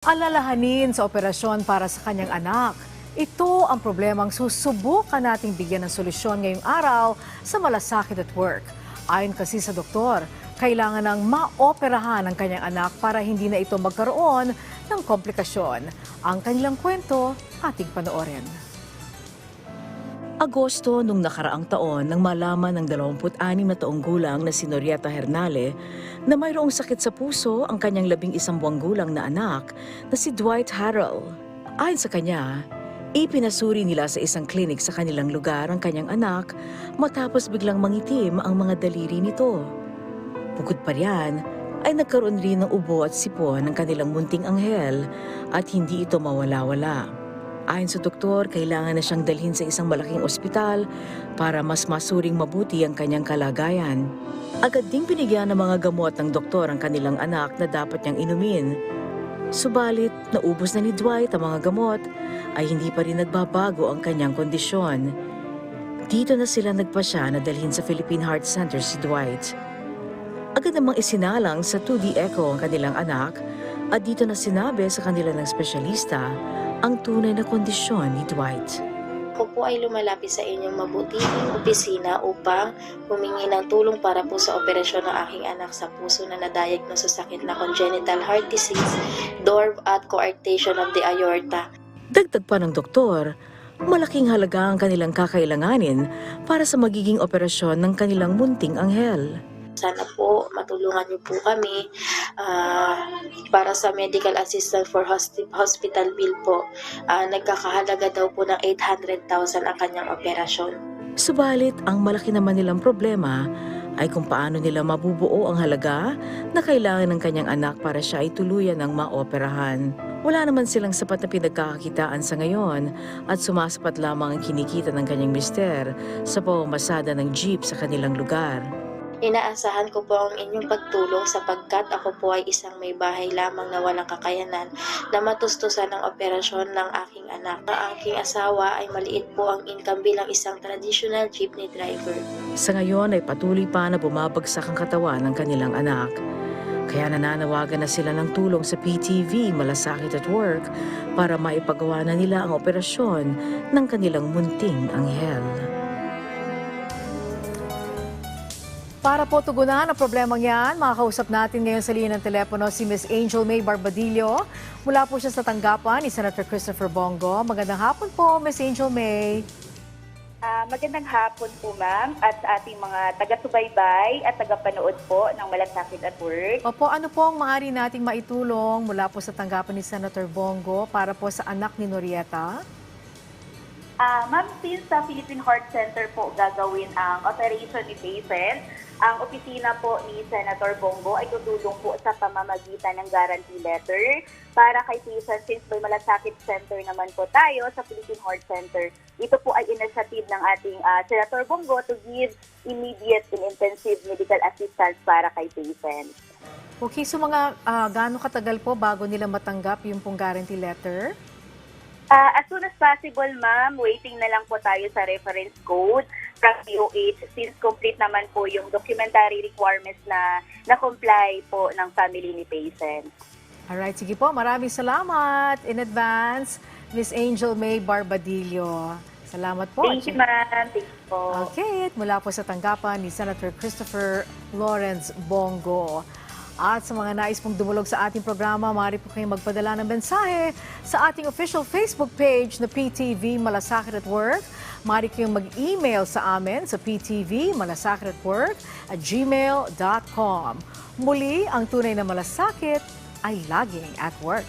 Alalahanin sa operasyon para sa kanyang anak. Ito ang problemang susubukan nating bigyan ng solusyon ngayong araw sa malasakit at work. Ayon kasi sa doktor, kailangan ng maoperahan ang kanyang anak para hindi na ito magkaroon ng komplikasyon. Ang kanilang kwento, ating panoorin. Agosto nung nakaraang taon nang malaman ng 26 na taong gulang na si Norieta Hernale na mayroong sakit sa puso ang kanyang 11 buwang gulang na anak na si Dwight Harrell. Ayon sa kanya, ipinasuri nila sa isang klinik sa kanilang lugar ang kanyang anak matapos biglang mangitim ang mga daliri nito. Bukod pa riyan, ay nagkaroon rin ng ubo at sipon ng kanilang munting anghel at hindi ito mawala-wala. Ayon sa doktor, kailangan na siyang dalhin sa isang malaking ospital para mas masuring mabuti ang kanyang kalagayan. Agad ding binigyan ng mga gamot ng doktor ang kanilang anak na dapat niyang inumin. Subalit, naubos na ni Dwight ang mga gamot, ay hindi pa rin nagbabago ang kanyang kondisyon. Dito na sila nagpasya na dalhin sa Philippine Heart Center si Dwight. Agad namang isinalang sa 2D echo ang kanilang anak at dito na sinabi sa kanila ng espesyalista ang tunay na kondisyon ni Dwight. Ako po ay lumalapit sa inyong mabutihing opisina upang humingi ng tulong para po sa operasyon ng aking anak sa puso na na-diagnose sa sakit na congenital heart disease, DORB at coarctation of the aorta. Dagdag pa ng doktor, malaking halaga ang kanilang kakailanganin para sa magiging operasyon ng kanilang munting anghel. Sana po matulungan niyo po kami para sa medical assistance for hospital bill po. Nagkakahalaga daw po ng 800,000 ang kanyang operasyon. Subalit, ang malaki naman nilang problema ay kung paano nila mabubuo ang halaga na kailangan ng kanyang anak para siya ay tuluyan ng maoperahan. Wala naman silang sapat na pinagkakakitaan sa ngayon at sumasapat lamang ang kinikita ng kanyang mister sa pamamasada ng jeep sa kanilang lugar. Inaasahan ko po ang inyong pagtulong sapagkat ako po ay isang may bahay lamang na walang kakayanan na matustusan ang operasyon ng aking anak. Ang aking asawa ay maliit po ang income bilang isang traditional jeepney driver. Sa ngayon ay patuloy pa na bumabagsak ang katawan ng kanilang anak. Kaya nananawagan na sila ng tulong sa PTV Malasakit at Work para maipagawa na nila ang operasyon ng kanilang munting anghel. Para po tugunan ang problemang yan, makakausap natin ngayon sa linya ng telepono si Ms. Angel May Barbadillo. Mula po siya sa tanggapan ni Senator Christopher Bongo. Magandang hapon po, Ms. Angel May. Magandang hapon po, ma'am, at sa ating mga taga-subaybay at taga-panood po ng Malasakit at Work. Opo, ano po ang maaari nating maitulong mula po sa tanggapan ni Senator Bongo para po sa anak ni Norieta? Ma'am, since sa Philippine Heart Center po gagawin ang operation ni patient, ang opisina po ni Senator Bongo ay tutulong po sa pamamagitan ng guarantee letter para kay patient since may malasakit center naman po tayo sa Philippine Heart Center. Ito po ay initiative ng ating Senator Bongo to give immediate and intensive medical assistance para kay patient. Okay, so mga gaano katagal po bago nila matanggap yung pong guarantee letter? As soon as possible, ma'am, waiting na lang po tayo sa reference code from DOH since complete naman po yung documentary requirements na na-comply po ng family ni patient. Alright, sige po. Maraming salamat in advance, Ms. Angel May Barbadillo. Salamat po. Thank you, ma'am. Thank you po. Okay, at mula po sa tanggapan ni Senator Christopher Lawrence Bongo. At sa mga nais pong dumulog sa ating programa, maaari po kayong magpadala ng mensahe sa ating official Facebook page na PTV Malasakit at Work. Maaari kayong mag-email sa amin sa ptvmalasakitAtWork@gmail.com. Muli, ang tunay na malasakit ay laging at work.